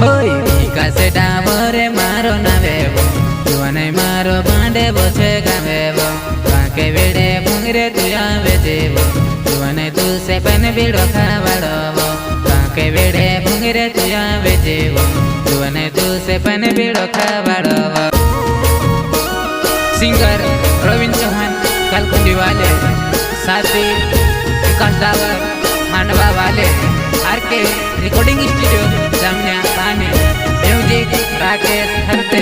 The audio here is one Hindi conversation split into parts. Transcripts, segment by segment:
होय विकासे डावरे मारो नावेवो जुवाने मारो बांडे बोछे गावेवो काके वेड़े भंगरे तुया वेजेवो जुवाने तू से पन बीड़ो खावाड़ोवो काके वेड़े भंगरे तुया वेजेवो जुवाने तू से पन बीड़ो खावाड़ोवो। सिंगर रवीन चौहान कालकुंडी वाले साथी विकास डावर मांडवा वाले आरके रिकॉर्डिंग स्टूडियो जामनिया पानी म्यूजिक राकेश हरते।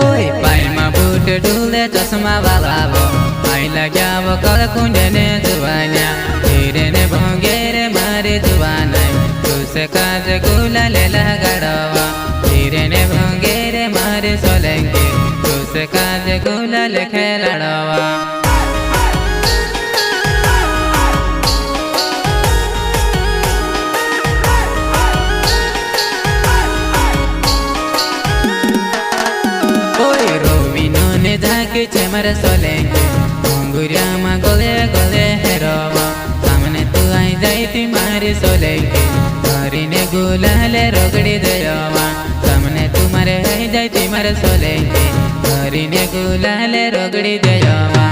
ओए पायमा बूट डूले चश्मा वाला वो आई लगा वो कालकुंडे ने जुवानिया धीरे ने भोंगेरे मारे जुवाना तुसे काज गुला ले लगाड़वा धीरे ने भोंगेरे मारे सोलेंगे तुसे काज गुला ले खेलाड़वा। ओए रोविनो ने झाके चमर सोलेंगे घुंगुरिया मा गोले गोले हेरोवा सामने तू आई जाती मारी सोलेंगे घरी ने गुलाले रोगड़ी देवा सामने तुम्हारे आई जाती मारे सोलेंगे घरी ने गुलाले रोगड़ी देवा।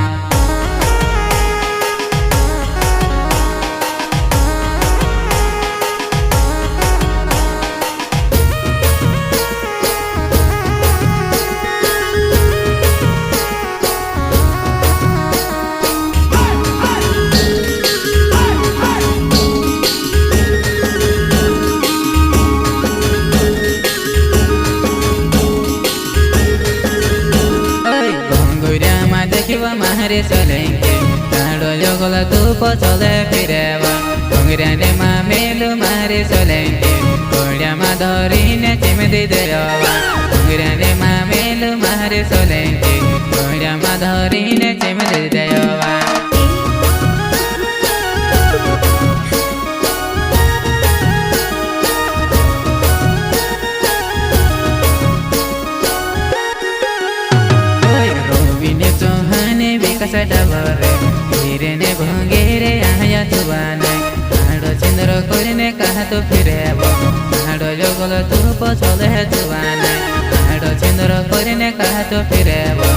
मारे सोलेंगे ताड़ो जोगला तू पचले फिरेवा भंगरिया ने मेलू मारे सोलेंगे कोड़िया मा धरी ने चिमदी देवा भंगरिया ने मेलू मारे सोलेंगे कोड़िया मा धरी ने चिमदी देवा। डावरे धीरे ने भोंगेरे आया जुवाने आड़ो चिंद्र कोरिने कहा तो फिरेवो आड़ो जोगलो तू पचले जुवाने आड़ो चिंद्र कोरिने कहा तो फिरेवो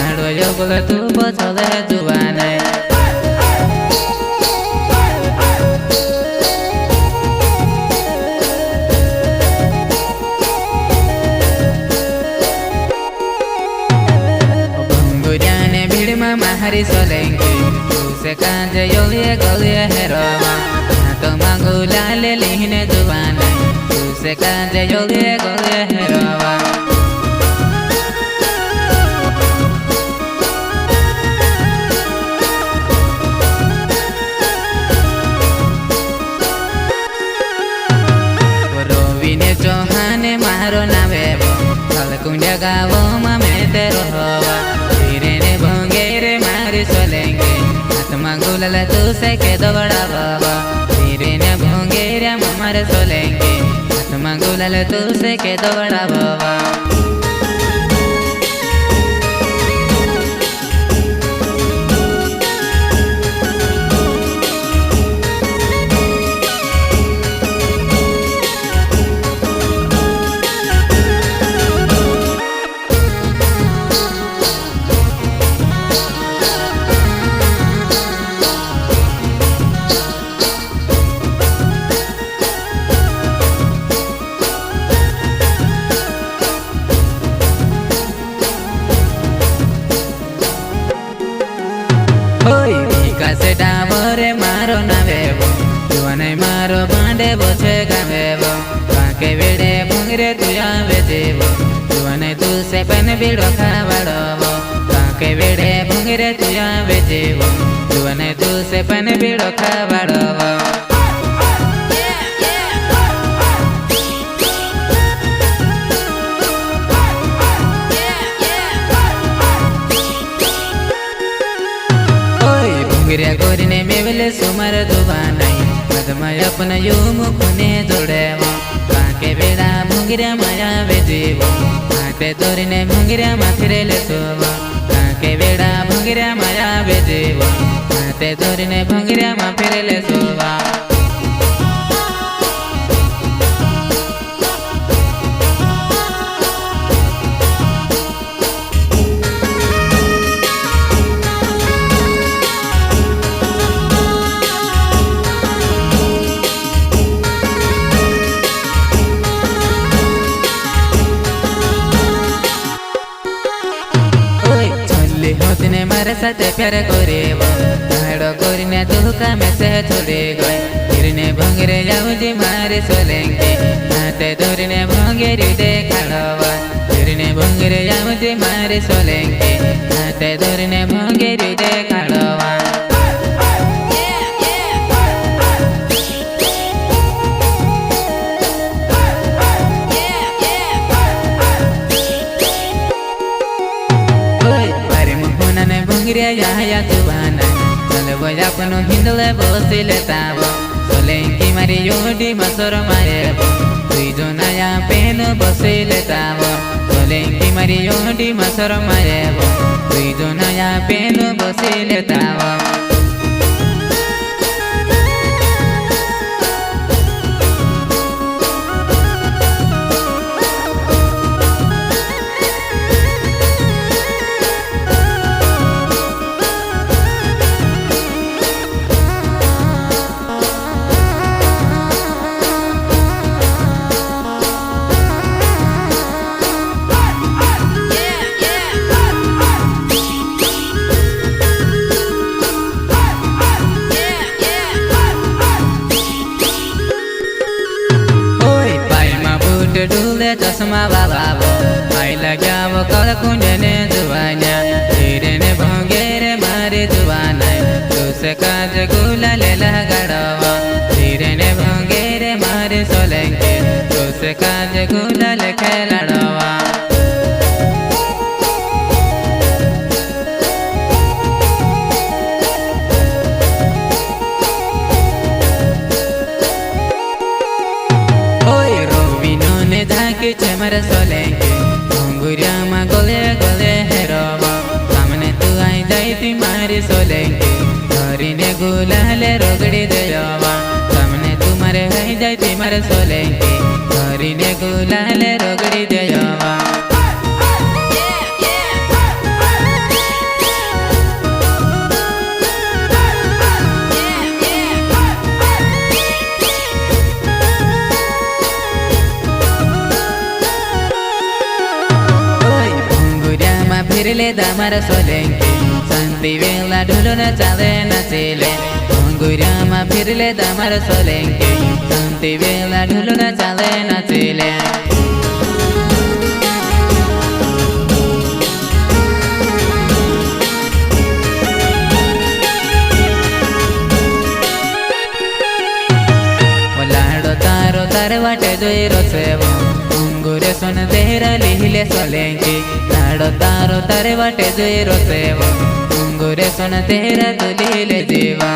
आड़ो जोगलो तू पचले जुवाने। मारी सोलेंगे तुसे कांज योलिए गोलिए हेरोवा तो मांगू लाले लीने जुवाने तुसे कांज योलिए गोलिए हेरोवा। रोविने चौहाने मारो नावेवो कालकुंडिया गावो मा में तेरो होवा धीरे ने भोंगेरे मारे सोलेंगे आत्मा गुलाला तुसे के दबड़ा बाबा धीरे ने भोंगेरे मारे सोलेंगे आत्मा गुलाला तुसे के दबड़ा बाबा। होय विकासे डावरे मारो नावेवो जुवाने मारो बांडे बोछे गावेवो काके वेड़े भंगरे तुया वेजेवो जुवाने तू से पन बीड़ो खावाड़ोवो काके वेड़े भंगरे तुया वेजेवो जुवाने तू से पन बीड़ो खावाड़ोवो। गिरिया गोरी ने मेवले सुमर दुबानाई मदमय अपना यो मुखने जोड़ेवो काके बेड़ा मुगिरिया माया वेजेवो हाथे दोरीने भंगिरा माथिरे ले सोवा काके बेड़ा भंगिरा माया बेजेवा हाथे दोरीने भंगिरा माथिरे ले सोवा होतने मारे साथे प्यार करेवा हाड़ो करीने धोखा में से छोड़े गए गिरने भंगरे जाऊजी मारे सोलेंगे हाथे धोरीने भंगेरी देखाड़वा गिरने भंगरे जाऊजी मारे सोलेंगे हाथे धोरीने भंगेरी देखाड़वा या तुबाना चले बोया पनो हिंदले बसिले ताबो सोलेंकी मारी योडी मसर मारेबो तुई जो नया पेन बसिले ताबो सोलेंकी मारी योडी मसर मारेबो तुई जो नया पेन बसिले ताबो डूले चश्मा बाबा आई लगा वो कल कुंजने जुबाना धीरे ने भोंगेरे मारे जुबाना दूसरे काज गुला ले लगाड़वा धीरे ने भोंगेरे मारे सोलेंगे दूसरे काज गुला ले खेलाड़वा धाके चमर सोलेंगे घुंगुरिया मा गोले गोले हेरोवा सामने तू आई जाई ती मारी सोलेंगे धरीने गुलाले रोगड़ी देवा सामने तू मारे आई जाई ती मारे सोलेंगे धरीने गुलाले रोगड़ी देवा फिरले दामर सोलेंगे संति वेला ढोलो न चाले नचेले घुंगुरिया मा फिरले दामर सोलेंगे संति वेला ढोलो न चाले नचेले लाडो तारो तारे वाटे जोई रोसेवो घुंगुरे सोन तेरा लिहिले सोलेंगे लाडो तारो तारे वाटे जोई रोसेवो घुंगुरे सोन तेरा तो लिहिले जीवा।